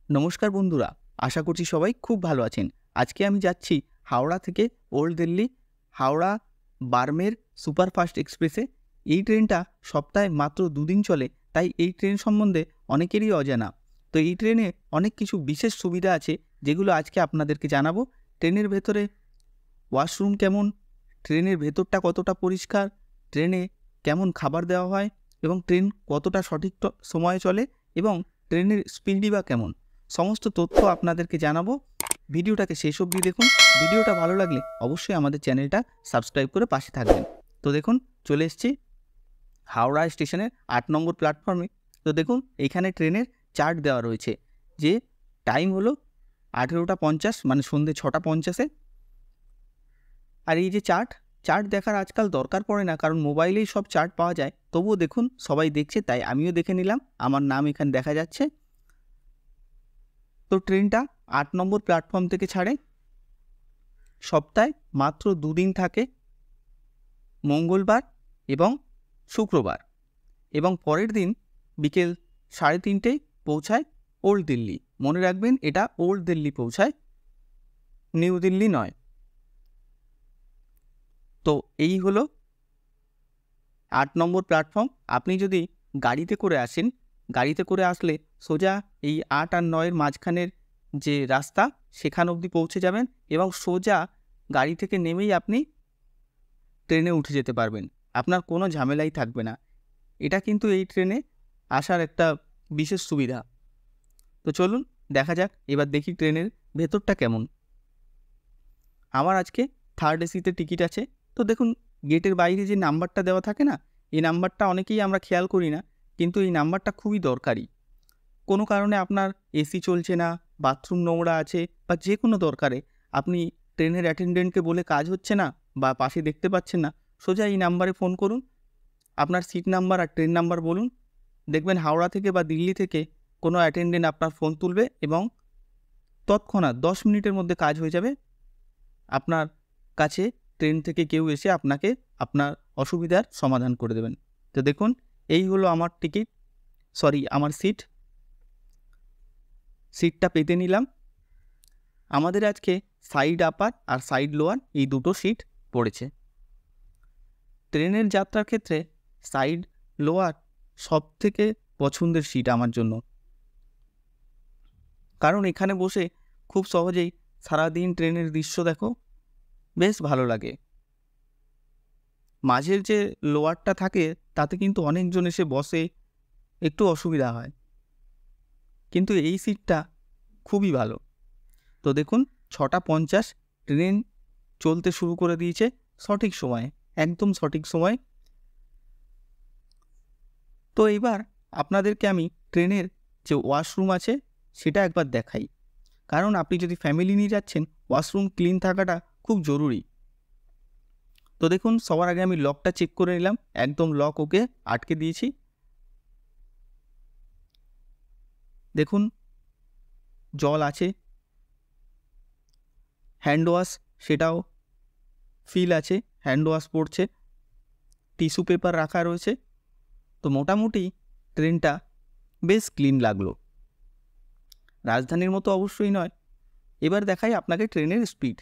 নমস্কার বন্ধুরা, আশা করছি সবাই খুব ভালো আছেন। আজকে আমি যাচ্ছি হাওড়া থেকে ওল্ড দিল্লি, হাওড়া বারমের সুপারফাস্ট এক্সপ্রেসে। এই ট্রেনটা সপ্তাহে মাত্র 2 দিন চলে, তাই এই ট্রেন সম্বন্ধে অনেকেরই অজানা। তো এই ট্রেনে অনেক কিছু বিশেষ সুবিধা আছে, যেগুলো আজকে আপনাদেরকে জানাবো। ট্রেনের ভেতরে ওয়াশরুম কেমন, ট্রেনের ভেতরটা কতটা পরিষ্কার, ট্রেনে কেমন খাবার দেওয়া হয় এবং ট্রেন কতটা সঠিক সময়ে চলে এবং ট্রেনের স্পিডই বা কেমন, সমস্ত তথ্য আপনাদেরকে জানাবো। ভিডিওটাকে শেষ অবধি দেখুন। ভিডিওটা ভালো লাগলে অবশ্যই আমাদের চ্যানেলটা সাবস্ক্রাইব করে পাশে থাকবেন। তো দেখুন, চলে এসেছি হাওড়া স্টেশনের 8 নম্বর প্ল্যাটফর্মে। তো দেখুন, এইখানে ট্রেনের চার্ট দেওয়া রয়েছে যে টাইম হলো 18:50, মানে সন্ধ্যে 6:50-এ। আর এই যে চার্ট দেখার আজকাল দরকার পড়ে না, কারণ মোবাইলেই সব চার্ট পাওয়া যায়। তবুও দেখুন, সবাই দেখছে তাই আমিও দেখে নিলাম। আমার নাম এখানে দেখা যাচ্ছে। তো ট্রেনটা 8 নম্বর প্ল্যাটফর্ম থেকে ছাড়ে। সপ্তাহে মাত্র 2 দিন থাকে, মঙ্গলবার এবং শুক্রবার, এবং পরের দিন বিকেল 3:30 পৌঁছায় ওল্ড দিল্লি। মনে রাখবেন, এটা ওল্ড দিল্লি পৌঁছায়, নিউ দিল্লি নয়। তো এই হলো 8 নম্বর প্ল্যাটফর্ম। আপনি যদি গাড়িতে করে আসেন, গাড়িতে করে আসলে সোজা এই 8 আর 9-এর মাঝখানের যে রাস্তা, সেখান অবধি পৌঁছে যাবেন এবং সোজা গাড়ি থেকে নেমেই আপনি ট্রেনে উঠে যেতে পারবেন। আপনার কোনো ঝামেলাই থাকবে না। এটা কিন্তু এই ট্রেনে আসার একটা বিশেষ সুবিধা। তো চলুন দেখা যাক, এবার দেখি ট্রেনের ভেতরটা কেমন। আমার আজকে 3rd এসিতে টিকিট আছে। তো দেখুন, গেটের বাইরে যে নাম্বারটা দেওয়া থাকে না, এই নাম্বারটা অনেকেই আমরা খেয়াল করি না, কিন্তু এই নাম্বারটা খুবই দরকারি। কোনো কারণে আপনার এসি চলছে না, বাথরুম নোংরা আছে, বা যে কোনো দরকারে আপনি ট্রেনের অ্যাটেন্ডেন্টকে বলে কাজ হচ্ছে না বা পাশে দেখতে পাচ্ছেন না, সোজা এই নাম্বারে ফোন করুন। আপনার সিট নাম্বার আর ট্রেন নাম্বার বলুন। দেখবেন হাওড়া থেকে বা দিল্লি থেকে কোনো অ্যাটেন্ডেন্ট আপনার ফোন তুলবে এবং তৎক্ষণাৎ 10 মিনিটের মধ্যে কাজ হয়ে যাবে। আপনার কাছে ট্রেন থেকে কেউ এসে আপনাকে আপনার অসুবিধার সমাধান করে দেবেন। তো দেখুন, এই হলো আমার টিকিট, আমার সিটটা পেতে নিলাম। আমাদের আজকে সাইড আপার আর সাইড লোয়ার এই দুটো সিট পড়েছে। ট্রেনের যাত্রার ক্ষেত্রে সাইড লোয়ার সব থেকে পছন্দের সিট আমার জন্য, কারণ এখানে বসে খুব সহজেই সারাদিন ট্রেনের দৃশ্য দেখো, বেশ ভালো লাগে। মাঝের যে লোয়ারটা থাকে তাতে কিন্তু অনেকজন এসে বসে, একটু অসুবিধা হয়, কিন্তু এই সিটটা খুবই ভালো। তো দেখুন, 6:50 ট্রেন চলতে শুরু করে দিয়েছে, সঠিক সময়ে, একদম সঠিক সময়। তো এবার আপনাদেরকে আমি ট্রেনের যে ওয়াশরুম আছে সেটা একবার দেখাই, কারণ আপনি যদি ফ্যামিলি নিয়ে যাচ্ছেন, ওয়াশরুম ক্লিন থাকাটা খুব জরুরি। তো দেখুন, সবার আগে আমি লকটা চেক করে নিলাম, একদম লক ওকে, আটকে দিয়েছি। দেখুন, জল আছে, হ্যান্ড ওয়াশ সেটাও ফিল আছে, হ্যান্ড ওয়াশ পড়ছে, টিস্যু পেপার রাখা রয়েছে। তো মোটামুটি ট্রেনটা বেশ ক্লিন লাগলো। রাজধানীর মতো অবশ্যই নয়। এবার দেখাই আপনাকে ট্রেনের স্পিড।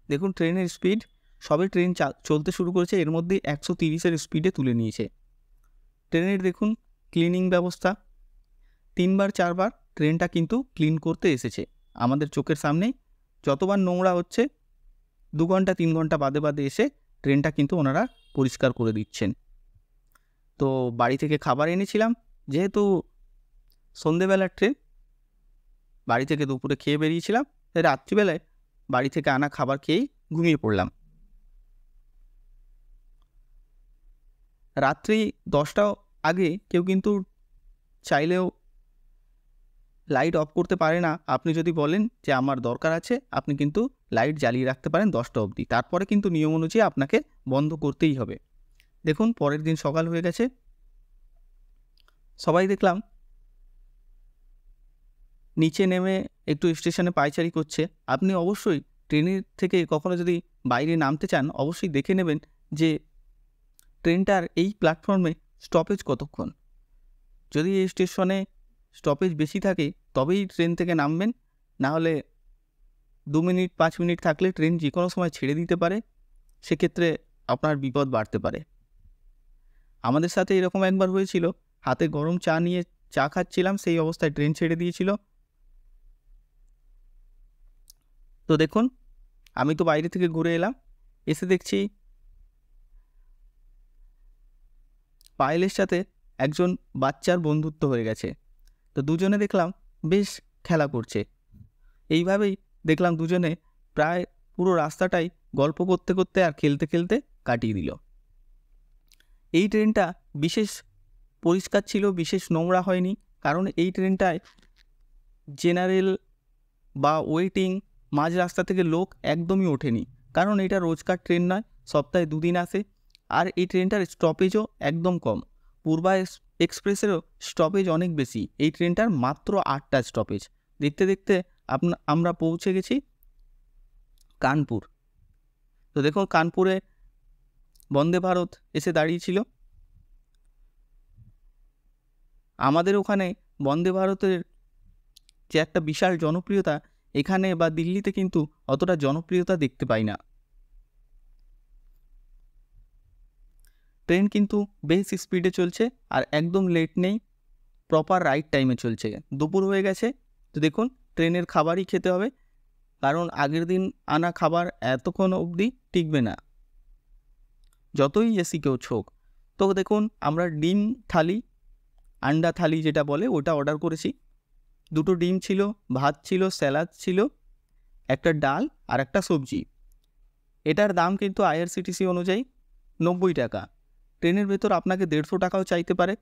দেখুন, ট্রেনের স্পিড, সবে ট্রেন চলতে শুরু করেছে, এর মধ্যে 130-এর স্পিডে তুলে নিয়েছে। ট্রেনের দেখুন ক্লিনিং ব্যবস্থা, 3-4 বার ট্রেনটা কিন্তু ক্লিন করতে এসেছে আমাদের চোখের সামনেই। যতবার নোংরা হচ্ছে 2 ঘন্টা 3 ঘন্টা বাদে বাদে এসে ট্রেনটা কিন্তু ওনারা পরিষ্কার করে দিচ্ছেন। তো বাড়ি থেকে খাবার এনেছিলাম, যেহেতু সন্ধেবেলার ট্রেন, বাড়ি থেকে দুপুরে খেয়ে বেরিয়েছিলাম, তাই রাত্রিবেলায় বাড়ি থেকে আনা খাবার খেয়েই ঘুমিয়ে পড়লাম। রাত্রি 10টা আগে কেউ কিন্তু চাইলেও লাইট অফ করতে পারে না। আপনি যদি বলেন যে আমার দরকার আছে, আপনি কিন্তু লাইট জ্বালিয়ে রাখতে পারেন 10টা অবধি, তারপরে কিন্তু নিয়ম অনুযায়ী আপনাকে বন্ধ করতেই হবে। দেখুন, পরের দিন সকাল হয়ে গেছে, সবাই দেখলাম নিচে নেমে একটু স্টেশনে পায়চারি করছে। আপনি অবশ্যই ট্রেনের থেকে কখনো যদি বাইরে নামতে চান, অবশ্যই দেখে নেবেন যে ট্রেনটার এই প্ল্যাটফর্মে স্টপেজ কতক্ষণ। যদি এই স্টেশনে স্টপেজ বেশি থাকে, তবেই ট্রেন থেকে নামবেন, না হলে 2 মিনিট 5 মিনিট থাকলে ট্রেন যে কোনো সময় ছেড়ে দিতে পারে, সেক্ষেত্রে আপনার বিপদ বাড়তে পারে। আমাদের সাথে এরকম একবার হয়েছিল, হাতে গরম চা নিয়ে চা খাচ্ছিলাম, সেই অবস্থায় ট্রেন ছেড়ে দিয়েছিল। তো দেখুন, আমি তো বাইরে থেকে ঘুরে এলাম, এসে দেখছি পায়েলের সাথে একজন বাচ্চার বন্ধুত্ব হয়ে গেছে। তো দুজনে দেখলাম বেশ খেলা করছে। এইভাবেই দেখলাম দুজনে প্রায় পুরো রাস্তাটাই গল্প করতে করতে আর খেলতে খেলতে কাটিয়ে দিল। এই ট্রেনটা বিশেষ পরিষ্কার ছিল, বিশেষ নোংরা হয়নি, কারণ এই ট্রেনটায় জেনারেল বা ওয়েটিং মাঝ রাস্তা থেকে লোক একদমই ওঠেনি, কারণ এটা রোজকার ট্রেন নয়, সপ্তাহে 2 দিন আসে। আর এই ট্রেনটার স্টপেজও একদম কম, পূর্বা এক্সপ্রেসেরও স্টপেজ অনেক বেশি, এই ট্রেনটার মাত্র 8টা স্টপেজ। দেখতে দেখতে আমরা পৌঁছে গেছি কানপুর। তো দেখুন, কানপুরে বন্দে ভারত এসে দাঁড়িয়েছিল। আমাদের ওখানে বন্দে ভারতের যে একটা বিশাল জনপ্রিয়তা, এখানে বা দিল্লিতে কিন্তু অতটা জনপ্রিয়তা দেখতে পাই না। ট্রেন কিন্তু বেশ স্পিডে চলছে আর একদম লেট নেই, প্রপার রাইট টাইমে চলছে। দুপুর হয়ে গেছে, তো দেখুন ট্রেনের খাবারই খেতে হবে, কারণ আগের দিন আনা খাবার এতক্ষণ অবধি টিকবে না, যতই এসি কেউ ছোক। তো দেখুন, আমরা ডিম থালি, আন্ডা থালি যেটা বলে, ওটা অর্ডার করেছি। 2টো ডিম ছিল, ভাত ছিল, স্যালাড ছিল, একটা ডাল আর একটা সবজি। এটার দাম কিন্তু আইআরসিটিসি অনুযায়ী 90 টাকা। ট্রেনের ভেতর আপনাকে 150 টাকাও চাইতে পারে,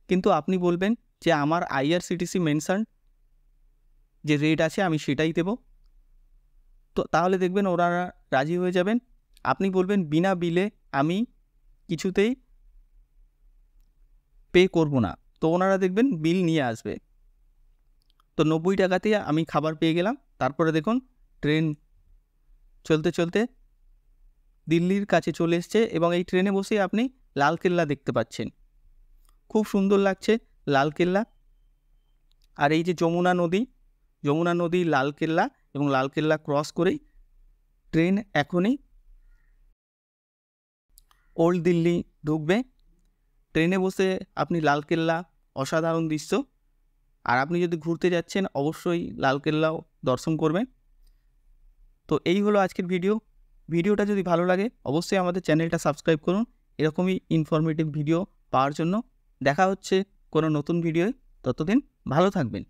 কিন্তু আপনি বলবেন যে আমার আইআরসিটিসি মেনশন যে রেট আছে আমি সেটাই দেব, তো তাহলে দেখবেন ওনারা রাজি হয়ে যাবেন। আপনি বলবেন বিনা বিলে আমি কিছুতেই পে করব না, তো ওনারা দেখবেন বিল নিয়ে আসবে। তো 90 টাকাতে আমি খাবার পেয়ে গেলাম। তারপরে দেখুন ট্রেন চলতে চলতে দিল্লির কাছে চলে এসছে, এবং এই ট্রেনে বসে আপনি লালকেল্লা দেখতে পাচ্ছেন। খুব সুন্দর লাগছে লালকেল্লা। আর এই যে যমুনা নদী, লালকেল্লা, এবং লালকেল্লা ক্রস করেই ট্রেন এখনই ওল্ড দিল্লি ঢুকবে। ট্রেনে বসে আপনি লালকেল্লা, অসাধারণ দৃশ্য। আর আপনি যদি ঘুরতে যাচ্ছেন অবশ্যই লালকেল্লাও দর্শন করবেন। তো এই হলো আজকের ভিডিওটা যদি ভালো লাগে অবশ্যই আমাদের চ্যানেলটা সাবস্ক্রাইব করুন এরকমই ইনফরমেটিভ ভিডিও পাওয়ার জন্য। দেখা হচ্ছে কোনো নতুন ভিডিওয়, ততদিন ভালো থাকবেন।